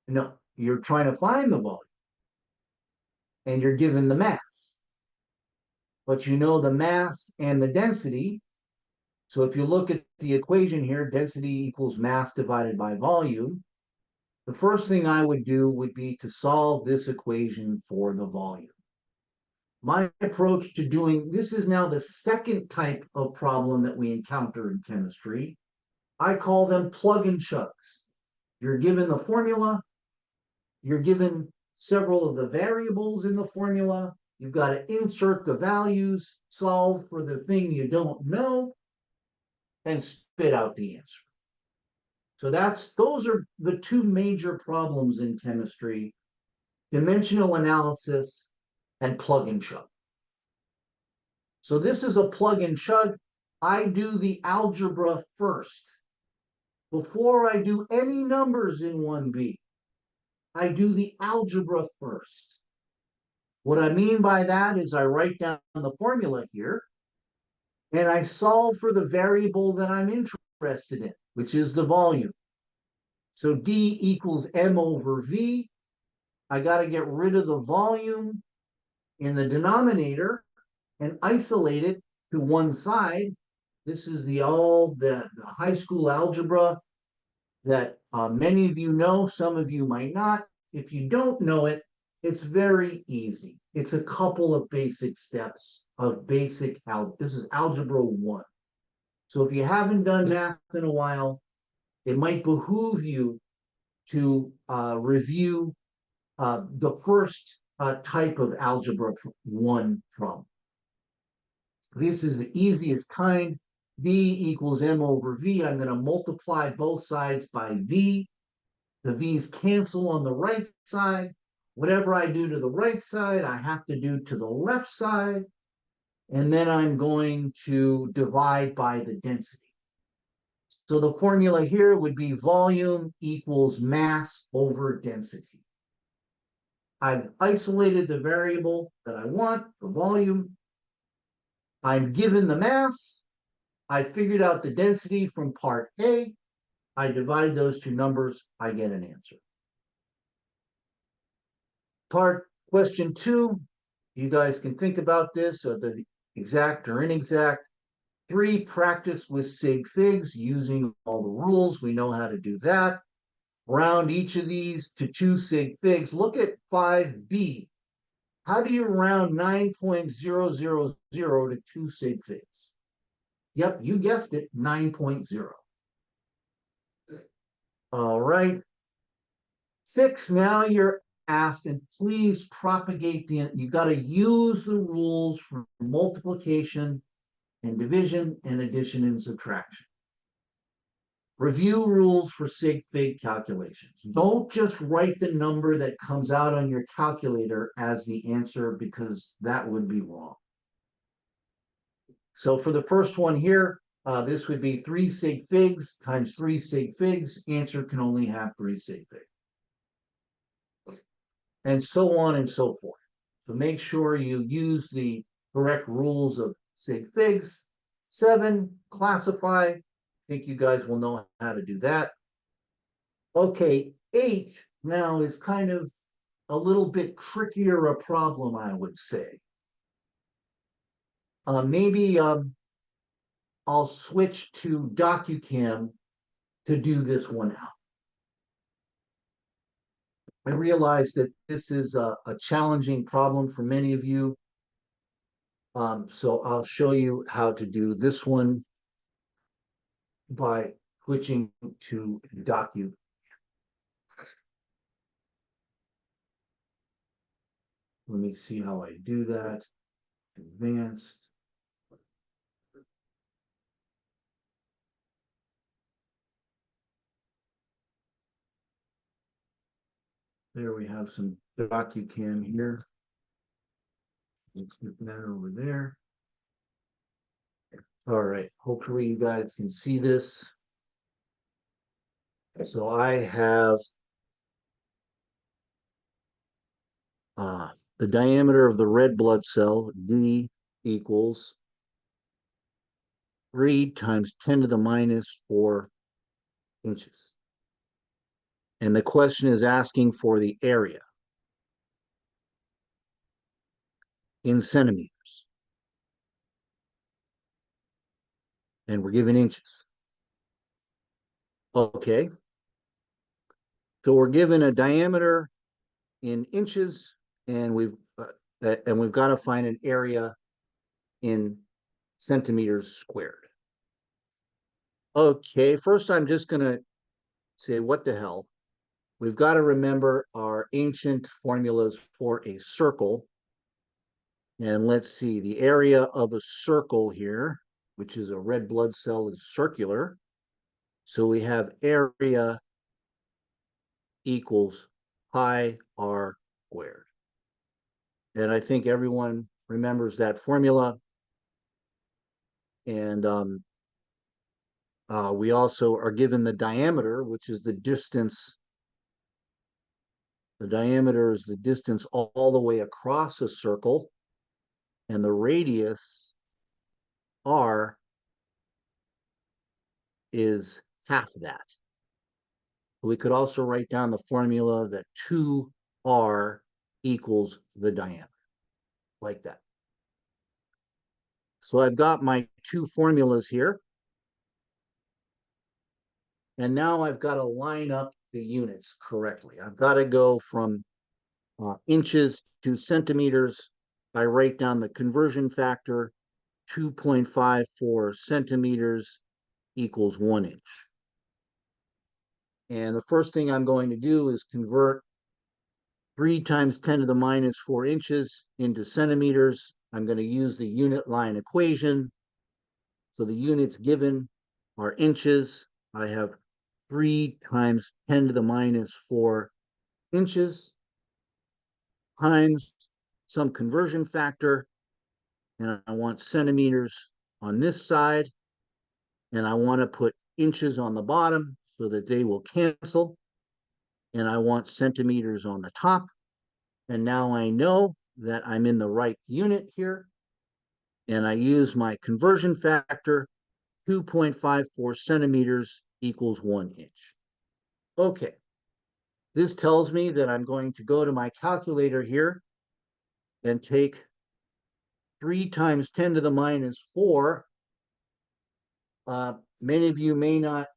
No, you're trying to find the volume, and you're given the mass. But you know the mass and the density. So if you look at the equation here, density equals mass divided by volume. The first thing I would do would be to solve this equation for the volume. My approach to doing this is now the second type of problem that we encounter in chemistry. I call them plug and chugs. You're given the formula, you're given several of the variables in the formula, you've got to insert the values, solve for the thing you don't know, and spit out the answer. So those are the two major problems in chemistry: dimensional analysis and plug and chug. So this is a plug and chug. I do the algebra first. Before I do any numbers in 1B, I do the algebra first. What I mean by that is I write down the formula here and I solve for the variable that I'm interested in, which is the volume. So D equals M over V. I got to get rid of the volume in the denominator and isolate it to one side. This is the high school algebra that many of you know, some of you might not. If you don't know it, it's very easy. It's a couple of basic steps of basic algebra. This is algebra 1. So if you haven't done math in a while, it might behoove you to review the first type of algebra 1 problem. This is the easiest kind. V equals M over V. I'm going to multiply both sides by V. The V's cancel on the right side. Whatever I do to the right side, I have to do to the left side. And then I'm going to divide by the density. So the formula here would be volume equals mass over density. I've isolated the variable that I want, the volume. I'm given the mass. I figured out the density from part A. I divide those two numbers, I get an answer. Question 2, you guys can think about this, or the exact or inexact. 3, practice with sig figs using all the rules. We know how to do that. Round each of these to 2 sig figs. Look at 5B. How do you round 9.000 to 2 sig figs? Yep, you guessed it, 9.0. All right. 6, now you're asked, and please propagate you got to use the rules for multiplication and division and addition and subtraction. Review rules for sig fig calculations. Don't just write the number that comes out on your calculator as the answer, because that would be wrong. So for the first one here, this would be 3 sig figs times 3 sig figs. Answer can only have 3 sig figs. And so on and so forth. So make sure you use the correct rules of sig figs. 7, classify. I think you guys will know how to do that. Okay, 8 now is kind of a little bit trickier a problem, I would say. Maybe I'll switch to DocuCam to do this one out. I realize that this is a challenging problem for many of you. So I'll show you how to do this one by switching to DocuCam. Let me see how I do that. Advanced. There we have some DocuCam here. Let's get that over there. All right, hopefully you guys can see this. So I have the diameter of the red blood cell, D, equals 3 times 10 to the minus 4 inches. And the question is asking for the area in centimeters. And we're given inches. Okay. So we're given a diameter in inches, and we've got to find an area in centimeters squared. Okay, first I'm just going to say, what the hell? We've got to remember our ancient formulas for a circle. And let's see, the area of a circle here, which is a red blood cell, is circular. So we have area equals pi r squared. And I think everyone remembers that formula. And we also are given the diameter, which is the distance. The diameter is the distance all the way across a circle. And the radius, r, is half that. We could also write down the formula that 2r equals the diameter, like that. So I've got my two formulas here. And now I've got to line up the units correctly. I've got to go from inches to centimeters. I write down the conversion factor, 2.54 centimeters equals 1 inch. And the first thing I'm going to do is convert 3 times 10 to the minus 4 inches into centimeters. I'm going to use the unit line equation. So the units given are inches. I have 3 times 10 to the minus 4 inches times some conversion factor. And I want centimeters on this side. And I want to put inches on the bottom so that they will cancel. And I want centimeters on the top. And now I know that I'm in the right unit here. And I use my conversion factor, 2.54 centimeters equals 1 inch. Okay, this tells me that I'm going to go to my calculator here and take 3 times 10 to the minus 4. Many of you may not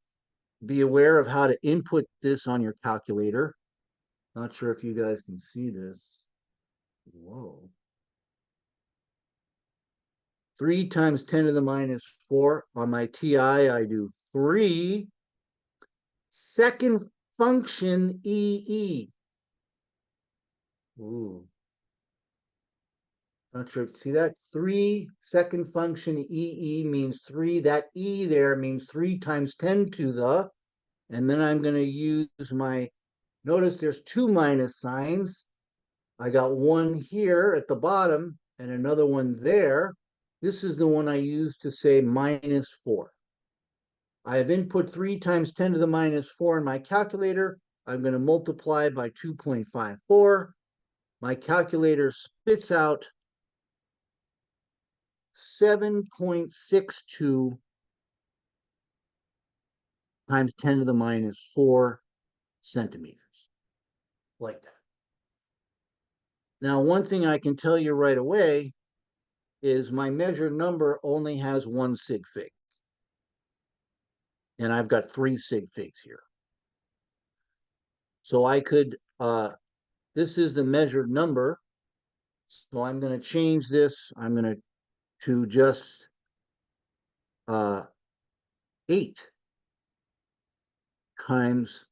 be aware of how to input this on your calculator. Not sure if you guys can see this. Whoa. 3 times 10 to the minus 4. On my TI, I do 3 second function EE. Ooh. Not sure. See that? 3 second function EE means 3. That E there means 3 times 10 to the. And then I'm going to use my, notice there's 2 minus signs. I got one here at the bottom and another one there. This is the one I use to say minus 4. I have input 3 times 10 to the minus 4 in my calculator. I'm going to multiply by 2.54. My calculator spits out 7.62 times 10 to the minus 4 centimeters, like that. Now, one thing I can tell you right away is my measured number only has 1 sig fig. And I've got 3 sig figs here. So I could, this is the measured number. So I'm going to change this. I'm going to just 8 times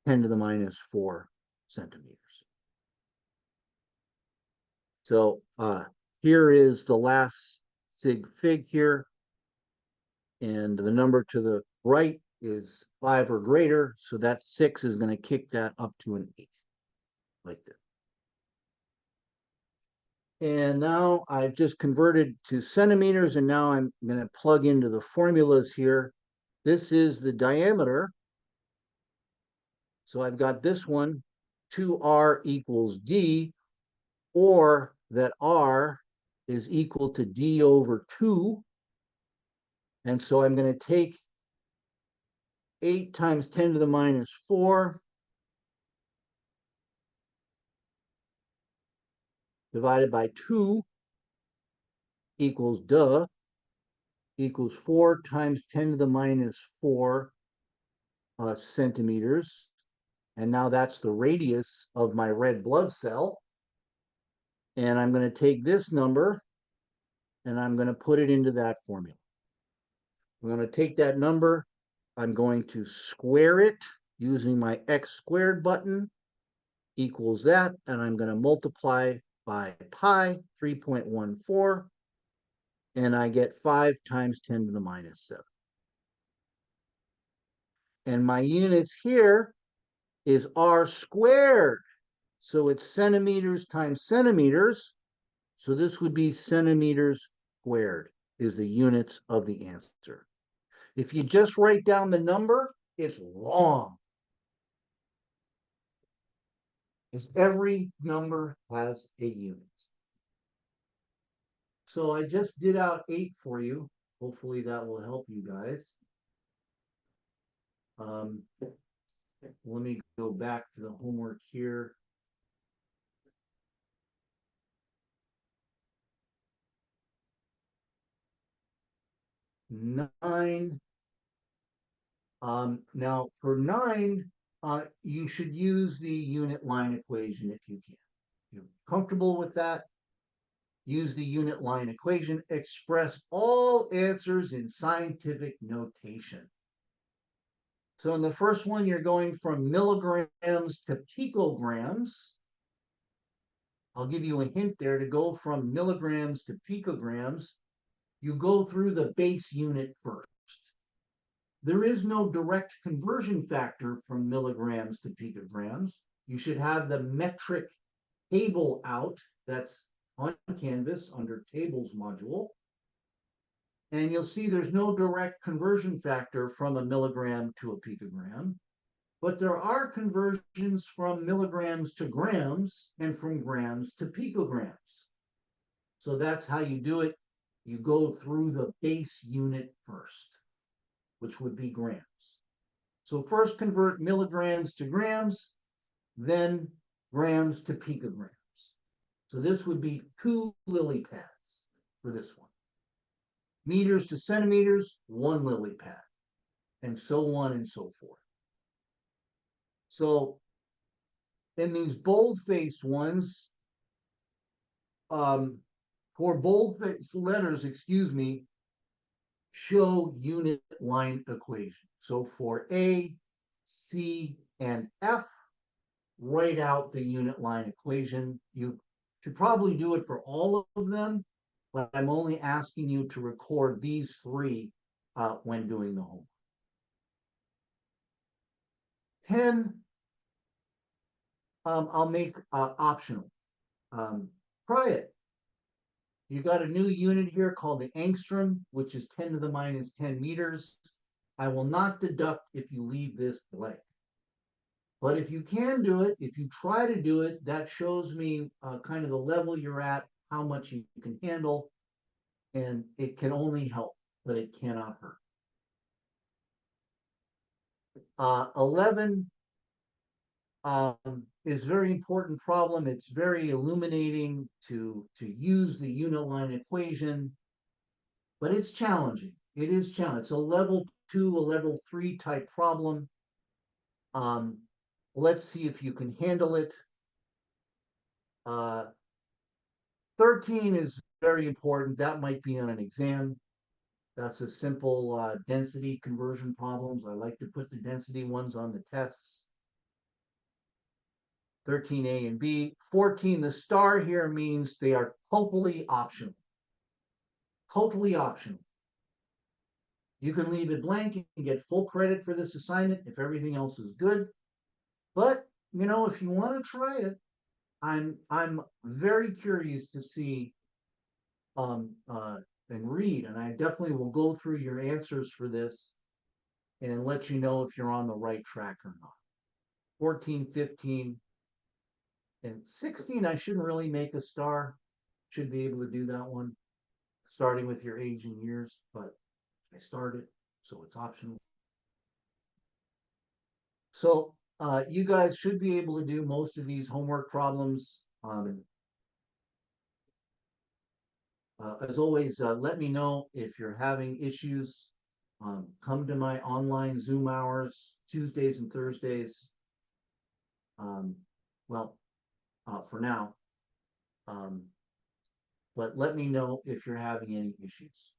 10 to the minus 4 centimeters. So here is the last sig fig here. And the number to the right is 5 or greater. So that 6 is going to kick that up to an 8, like this. And now I've just converted to centimeters, and now I'm going to plug into the formulas here. This is the diameter. So I've got this one, 2r equals d, or that r is equal to d over 2. And so I'm going to take 8 times 10 to the minus 4 divided by 2 equals equals 4 times 10 to the minus 4 centimeters. And now that's the radius of my red blood cell. And I'm going to take this number and I'm going to put it into that formula. I'm going to take that number. I'm going to square it using my x squared button equals that. And I'm going to multiply by pi, 3.14. And I get 5 times 10 to the minus 7. And my units here is r squared. So it's centimeters times centimeters. So this would be centimeters squared is the units of the answer. If you just write down the number, it's wrong. Because every number has a unit. So I just did out 8 for you. Hopefully that will help you guys. Let me go back to the homework here. 9. Now for 9, you should use the unit line equation if you can. If you're comfortable with that, use the unit line equation, express all answers in scientific notation. So in the first one, you're going from milligrams to picograms. I'll give you a hint there. To go from milligrams to picograms, you go through the base unit first. There is no direct conversion factor from milligrams to picograms. You should have the metric table out. That's on Canvas under Tables module. And you'll see there's no direct conversion factor from a milligram to a picogram, but there are conversions from milligrams to grams and from grams to picograms. So that's how you do it. You go through the base unit first, which would be grams. So first convert milligrams to grams, then grams to picograms. So this would be 2 lily pads for this one. Meters to centimeters, 1 lily pad, and so on and so forth. So in these bold-faced ones, for bold-faced letters, excuse me, show unit line equation. So for A, C, and F, write out the unit line equation. You should probably do it for all of them, but I'm only asking you to record these 3 when doing the homework. 10, I'll make optional. Try it. You got a new unit here called the angstrom, which is 10 to the minus 10 meters. I will not deduct if you leave this blank. But if you can do it, if you try to do it, that shows me kind of the level you're at, how much you can handle, and it can only help, but it cannot hurt. 11 is a very important problem. It's very illuminating to use the unit line equation, but it's challenging. It is challenging. It's a level 2, a level 3 type problem. Let's see if you can handle it. 13 is very important. That might be on an exam. That's a simple density conversion problems. I like to put the density ones on the tests. 13A and B. 14, the star here means they are totally optional. Totally optional. You can leave it blank and get full credit for this assignment if everything else is good. But, you know, if you want to try it, I'm very curious to see and read, and I definitely will go through your answers for this and let you know if you're on the right track or not. 14, 15, and 16, I shouldn't really make a star. Should be able to do that one, starting with your age and years, but I started, so it's optional. So you guys should be able to do most of these homework problems. As always, let me know if you're having issues. Come to my online Zoom hours, Tuesdays and Thursdays. Well, for now. But let me know if you're having any issues.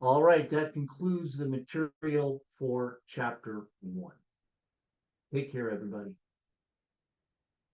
All right, that concludes the material for chapter 1. Take care, everybody.